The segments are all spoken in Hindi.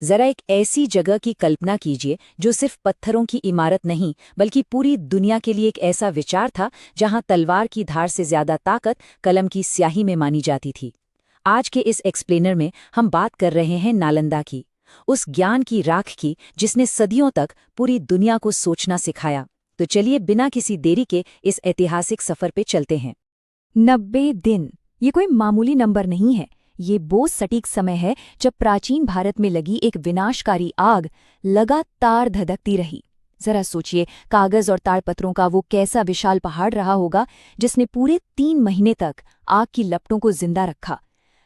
जरा एक ऐसी जगह की कल्पना कीजिए जो सिर्फ पत्थरों की इमारत नहीं बल्कि पूरी दुनिया के लिए एक ऐसा विचार था जहां तलवार की धार से ज्यादा ताकत कलम की स्याही में मानी जाती थी। आज के इस एक्सप्लेनर में हम बात कर रहे हैं नालंदा की, उस ज्ञान की राख की जिसने सदियों तक पूरी दुनिया को सोचना सिखाया। तो चलिए बिना किसी देरी के इस ऐतिहासिक सफर पे चलते हैं। 90 दिन, ये कोई मामूली नंबर नहीं है। ये वो सटीक समय है जब प्राचीन भारत में लगी एक विनाशकारी आग लगातार धधकती रही। जरा सोचिए, कागज और ताड़पत्रों का वो कैसा विशाल पहाड़ रहा होगा जिसने पूरे 3 महीने तक आग की लपटों को जिंदा रखा।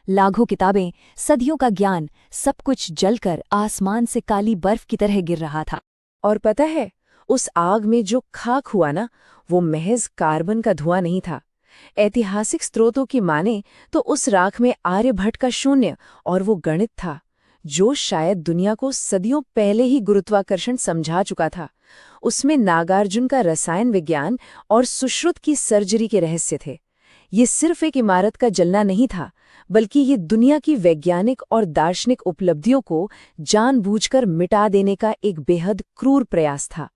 लाखों किताबें, सदियों का ज्ञान, सब कुछ जलकर आसमान से काली बर्फ की तरह गिर रहा था। और पता है, उस आग में जो खाक हुआ ना, वो महज कार्बन का धुआं नहीं था। ऐतिहासिक स्रोतों की माने तो उस राख में आर्यभट्ट का शून्य और वो गणित था जो शायद दुनिया को सदियों पहले ही गुरुत्वाकर्षण समझा चुका था। उसमें नागार्जुन का रसायन विज्ञान और सुश्रुत की सर्जरी के रहस्य थे। ये सिर्फ एक इमारत का जलना नहीं था, बल्कि ये दुनिया की वैज्ञानिक और दार्शनिक उपलब्धियों को जानबूझकर मिटा देने का एक बेहद क्रूर प्रयास था।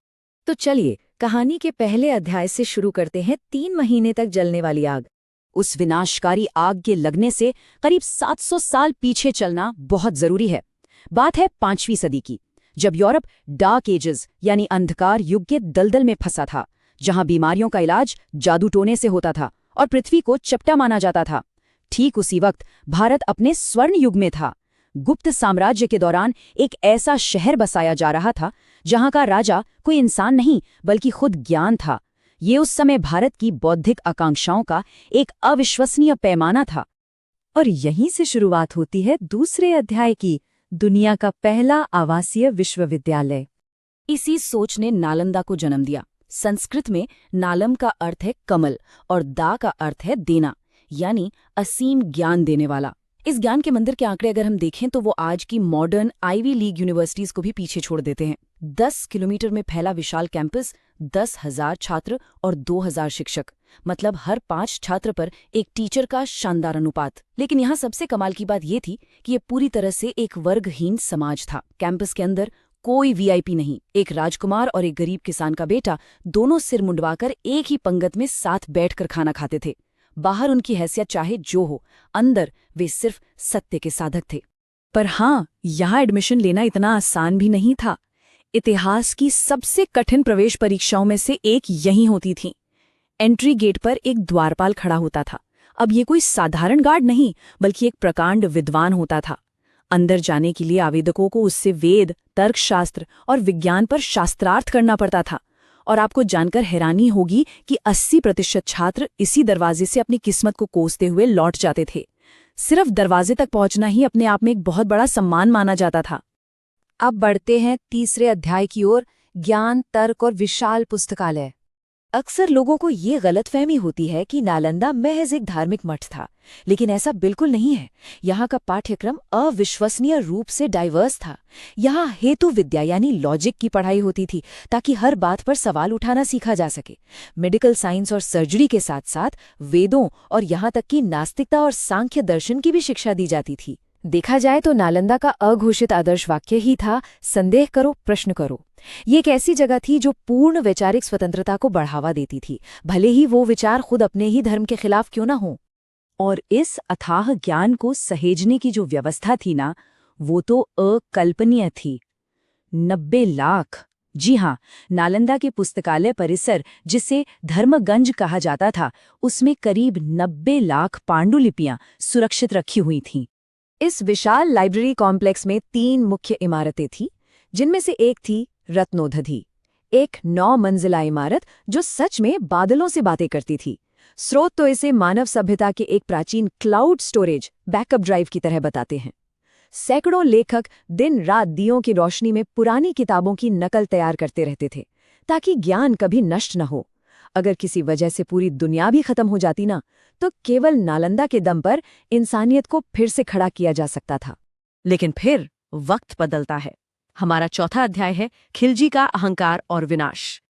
तो चलिए कहानी के पहले अध्याय से शुरू करते हैं। 3 महीने तक जलने वाली आग। उस विनाशकारी आग के लगने से करीब 700 साल पीछे चलना बहुत जरूरी है। बात है 5वीं सदी की, जब यूरोप डार्क एजेस यानी अंधकार युग के दलदल में फंसा था, जहां बीमारियों का इलाज जादू टोने से होता था और पृथ्वी को चपटा माना जाता था। ठीक उसी वक्त भारत अपने स्वर्ण युग में था। गुप्त साम्राज्य के दौरान एक ऐसा शहर बसाया जा रहा था जहां का राजा कोई इंसान नहीं बल्कि खुद ज्ञान था। ये उस समय भारत की बौद्धिक आकांक्षाओं का एक अविश्वसनीय पैमाना था। और यहीं से शुरुआत होती है दूसरे अध्याय की, दुनिया का पहला आवासीय विश्वविद्यालय। इसी सोच ने नालंदा को जन्म दिया। संस्कृत में नालम का अर्थ है कमल और दा का अर्थ है देना, यानी असीम ज्ञान देने वाला। इस ज्ञान के मंदिर के आंकड़े अगर हम देखें तो वो आज की मॉडर्न आईवी लीग यूनिवर्सिटीज को भी पीछे छोड़ देते हैं। 10 किलोमीटर में फैला विशाल कैंपस, 10,000 छात्र और 2,000 शिक्षक, मतलब हर 5 छात्र पर एक टीचर का शानदार अनुपात। लेकिन यहाँ सबसे कमाल की बात ये थी कि ये पूरी तरह से एक वर्गहीन समाज था। कैंपस के अंदर कोई वीआईपी नहीं। एक राजकुमार और एक गरीब किसान का बेटा दोनों सिर मुंडवाकर एक ही पंगत में साथ बैठकर खाना खाते थे। बाहर उनकी हैसियत चाहे जो हो, अंदर वे सिर्फ सत्य के साधक थे। पर हाँ, यहाँ एडमिशन लेना इतना आसान भी नहीं था। इतिहास की सबसे कठिन प्रवेश परीक्षाओं में से एक यहीं होती थी। एंट्री गेट पर एक द्वारपाल खड़ा होता था। अब ये कोई साधारण गार्ड नहीं बल्कि एक प्रकांड विद्वान होता था। अंदर जाने के लिए आवेदकों को उससे वेद, तर्कशास्त्र और विज्ञान पर शास्त्रार्थ करना पड़ता था। और आपको जानकर हैरानी होगी कि 80% छात्र इसी दरवाजे से अपनी किस्मत को कोसते हुए लौट जाते थे। सिर्फ दरवाजे तक पहुंचना ही अपने आप में एक बहुत बड़ा सम्मान माना जाता था। अब बढ़ते हैं तीसरे अध्याय की ओर, ज्ञान, तर्क और विशाल पुस्तकालय। अक्सर लोगों को ये गलतफहमी होती है कि नालंदा महज एक धार्मिक मठ था, लेकिन ऐसा बिल्कुल नहीं है। यहाँ का पाठ्यक्रम अविश्वसनीय रूप से डाइवर्स था। यहाँ हेतु विद्या यानी लॉजिक की पढ़ाई होती थी ताकि हर बात पर सवाल उठाना सीखा जा सके। मेडिकल साइंस और सर्जरी के साथ साथ वेदों और यहाँ तक कि नास्तिकता और सांख्य दर्शन की भी शिक्षा दी जाती थी। देखा जाए तो नालंदा का अघोषित आदर्श वाक्य ही था, संदेह करो, प्रश्न करो। ये एक ऐसी जगह थी जो पूर्ण वैचारिक स्वतंत्रता को बढ़ावा देती थी, भले ही वो विचार खुद अपने ही धर्म के खिलाफ क्यों ना हो। और इस अथाह ज्ञान को सहेजने की जो व्यवस्था थी ना, वो तो अकल्पनीय थी। 90 लाख, जी हाँ, नालंदा के पुस्तकालय परिसर जिसे धर्मगंज कहा जाता था, उसमें करीब 90 लाख पांडुलिपियां सुरक्षित रखी हुई थीं। इस विशाल लाइब्रेरी कॉम्प्लेक्स में 3 मुख्य इमारतें थीं, जिनमें से एक थी रत्नोदधि, एक 9 मंजिला इमारत जो सच में बादलों से बातें करती थी। स्रोत तो इसे मानव सभ्यता के एक प्राचीन क्लाउड स्टोरेज बैकअप ड्राइव की तरह बताते हैं। सैकड़ों लेखक दिन रात दियों की रोशनी में पुरानी किताबों की नकल तैयार करते रहते थे ताकि ज्ञान कभी नष्ट न हो। अगर किसी वजह से पूरी दुनिया भी खत्म हो जाती ना, तो केवल नालंदा के दम पर इंसानियत को फिर से खड़ा किया जा सकता था। लेकिन फिर वक्त बदलता है। हमारा चौथा अध्याय है खिलजी का अहंकार और विनाश।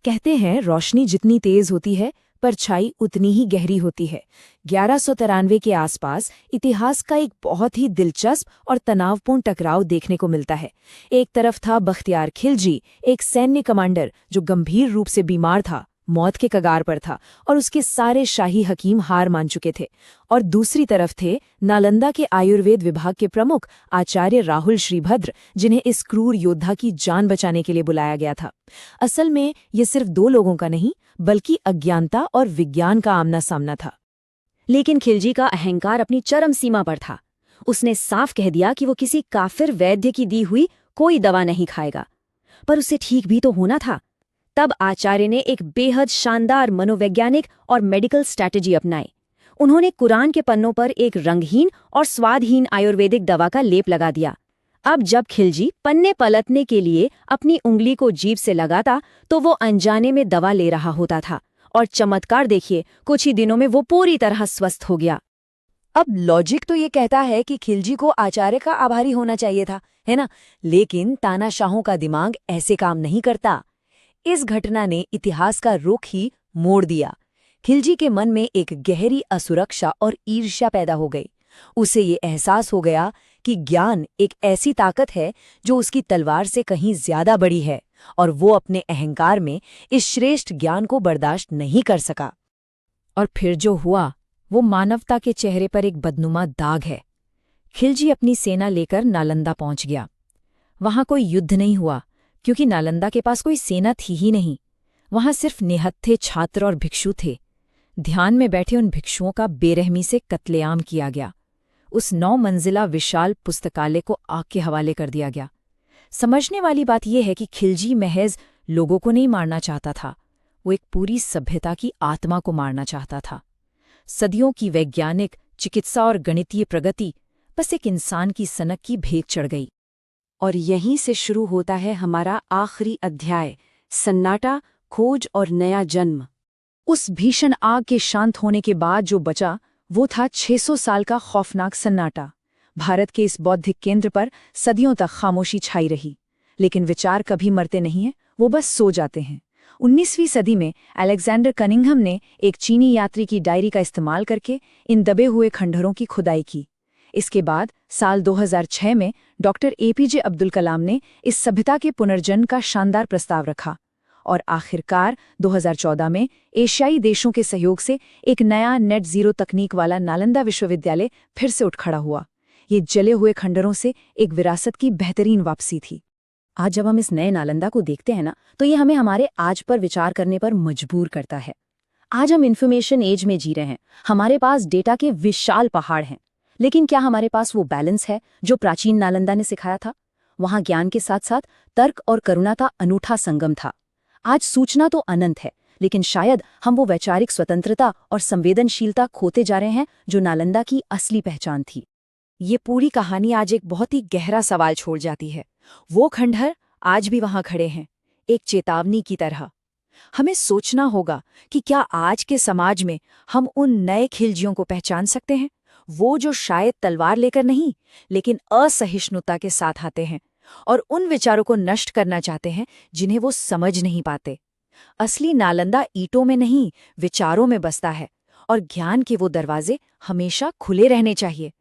कहते हैं रोशनी जितनी तेज होती है, परछाई उतनी ही गहरी होती है। 1193 के आसपास इतिहास का एक बहुत ही दिलचस्प और तनावपूर्ण टकराव देखने को मिलता है। एक तरफ था बख्तियार खिलजी, एक सैन्य कमांडर जो गंभीर रूप से बीमार था, मौत के कगार पर था और उसके सारे शाही हकीम हार मान चुके थे। और दूसरी तरफ थे नालंदा के आयुर्वेद विभाग के प्रमुख आचार्य राहुल श्रीभद्र, जिन्हें इस क्रूर योद्धा की जान बचाने के लिए बुलाया गया था। असल में ये सिर्फ दो लोगों का नहीं, बल्कि अज्ञानता और विज्ञान का आमना सामना था। लेकिन खिलजी का अहंकार अपनी चरम सीमा पर था। उसने साफ कह दिया कि वो किसी काफिर वैद्य की दी हुई कोई दवा नहीं खाएगा। पर उसे ठीक भी तो होना था। तब आचार्य ने एक बेहद शानदार मनोवैज्ञानिक और मेडिकल स्ट्रैटेजी अपनाई। उन्होंने कुरान के पन्नों पर एक रंगहीन और स्वादहीन आयुर्वेदिक दवा का लेप लगा दिया। अब जब खिलजी पन्ने पलटने के लिए अपनी उंगली को जीभ से लगाता तो वो अनजाने में दवा ले रहा होता था। और चमत्कार देखिए, कुछ ही दिनों में वो पूरी तरह स्वस्थ हो गया। अब लॉजिक तो ये कहता है कि खिलजी को आचार्य का आभारी होना चाहिए था, है ना? लेकिन तानाशाहों का दिमाग ऐसे काम नहीं करता। इस घटना ने इतिहास का रुख ही मोड़ दिया। खिलजी के मन में एक गहरी असुरक्षा और ईर्ष्या पैदा हो गई। उसे ये एहसास हो गया कि ज्ञान एक ऐसी ताकत है जो उसकी तलवार से कहीं ज्यादा बड़ी है, और वो अपने अहंकार में इस श्रेष्ठ ज्ञान को बर्दाश्त नहीं कर सका। और फिर जो हुआ वो मानवता के चेहरे पर एक बदनुमा दाग है। खिलजी अपनी सेना लेकर नालंदा पहुंच गया। वहां कोई युद्ध नहीं हुआ, क्योंकि नालंदा के पास कोई सेना थी ही नहीं। वहां सिर्फ निहत्थे छात्र और भिक्षु थे। ध्यान में बैठे उन भिक्षुओं का बेरहमी से कत्लेआम किया गया। उस 9 मंजिला विशाल पुस्तकालय को आग के हवाले कर दिया गया। समझने वाली बात यह है कि खिलजी महज लोगों को नहीं मारना चाहता था, वो एक पूरी सभ्यता की आत्मा को मारना चाहता था। सदियों की वैज्ञानिक, चिकित्सा और गणितीय प्रगति बस एक इंसान की सनक की भेंट चढ़ गई। और यहीं से शुरू होता है हमारा आखिरी अध्याय, सन्नाटा, खोज और नया जन्म। उस भीषण आग के शांत होने के बाद जो बचा वो था 600 साल का खौफनाक सन्नाटा। भारत के इस बौद्धिक केंद्र पर सदियों तक खामोशी छाई रही। लेकिन विचार कभी मरते नहीं हैं, वो बस सो जाते हैं। 19वीं सदी में अलेक्जेंडर कनिंघम ने एक चीनी यात्री की डायरी का इस्तेमाल करके इन दबे हुए खंडहरों की खुदाई की। इसके बाद साल 2006 में डॉक्टर एपीजे अब्दुल कलाम ने इस सभ्यता के पुनर्जन्म का शानदार प्रस्ताव रखा। और आखिरकार 2014 में एशियाई देशों के सहयोग से एक नया नेट जीरो तकनीक वाला नालंदा विश्वविद्यालय फिर से उठ खड़ा हुआ। ये जले हुए खंडहरों से एक विरासत की बेहतरीन वापसी थी। आज जब हम इस नए नालंदा को देखते हैं ना, तो ये हमें हमारे आज पर विचार करने पर मजबूर करता है। आज हम इन्फॉर्मेशन एज में जी रहे हैं। हमारे पास डेटा के विशाल पहाड़ हैं, लेकिन क्या हमारे पास वो बैलेंस है जो प्राचीन नालंदा ने सिखाया था? वहां ज्ञान के साथ साथ तर्क और करुणा का अनूठा संगम था। आज सूचना तो अनंत है, लेकिन शायद हम वो वैचारिक स्वतंत्रता और संवेदनशीलता खोते जा रहे हैं जो नालंदा की असली पहचान थी। ये पूरी कहानी आज एक बहुत ही गहरा सवाल छोड़ जाती है। वो खंडहर आज भी वहां खड़े हैं, एक चेतावनी की तरह। हमें सोचना होगा कि क्या आज के समाज में हम उन नए खिलजियों को पहचान सकते हैं, वो जो शायद तलवार लेकर नहीं, लेकिन असहिष्णुता के साथ आते हैं और उन विचारों को नष्ट करना चाहते हैं जिन्हें वो समझ नहीं पाते। असली नालंदा ईंटों में नहीं, विचारों में बसता है, और ज्ञान के वो दरवाजे हमेशा खुले रहने चाहिए।